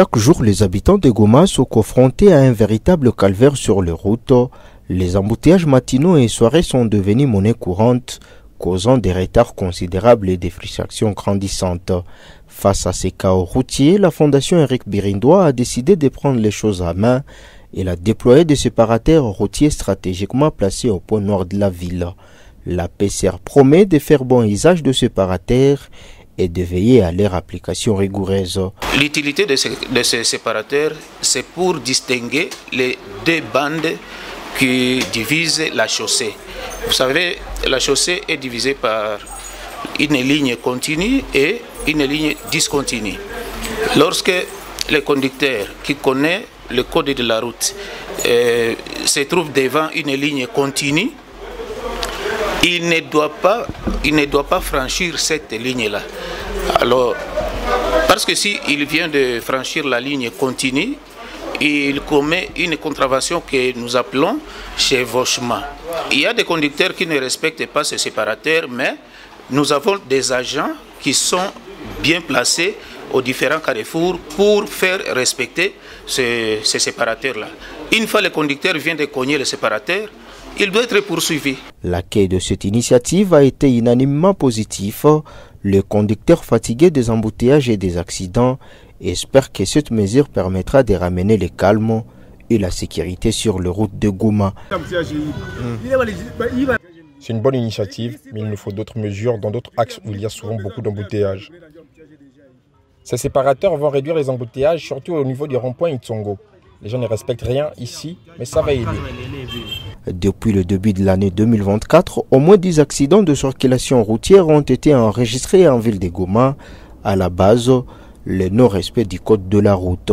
Chaque jour, les habitants de Goma sont confrontés à un véritable calvaire sur les routes. Les embouteillages matinaux et soirées sont devenus monnaie courante, causant des retards considérables et des frustrations grandissantes. Face à ces chaos routiers, la Fondation Eric Birindois a décidé de prendre les choses à main et a déployé des séparateurs routiers stratégiquement placés au point nord de la ville. La PCR promet de faire bon usage de séparateurs et de veiller à leur application rigoureuse. L'utilité de ces séparateurs, c'est pour distinguer les deux bandes qui divisent la chaussée. Vous savez, la chaussée est divisée par une ligne continue et une ligne discontinue. Lorsque le conducteur qui connaît le code de la route se trouve devant une ligne continue, il ne doit pas franchir cette ligne-là. Alors, parce que s'il vient de franchir la ligne continue, il commet une contravention que nous appelons chevauchement. Il y a des conducteurs qui ne respectent pas ce séparateur, mais nous avons des agents qui sont bien placés aux différents carrefours pour faire respecter ces séparateurs-là. Une fois le conducteur vient de cogner le séparateur, il doit être poursuivi. L'accueil de cette initiative a été unanimement positif. Le conducteur fatigué des embouteillages et des accidents espère que cette mesure permettra de ramener le calme et la sécurité sur les routes de Goma. C'est une bonne initiative, mais il nous faut d'autres mesures dans d'autres axes où il y a souvent beaucoup d'embouteillages. Ces séparateurs vont réduire les embouteillages, surtout au niveau du rond-point Itsongo. Les gens ne respectent rien ici, mais ça va aider. Depuis le début de l'année 2024, au moins 10 accidents de circulation routière ont été enregistrés en ville de Goma, à la base, le non-respect du code de la route.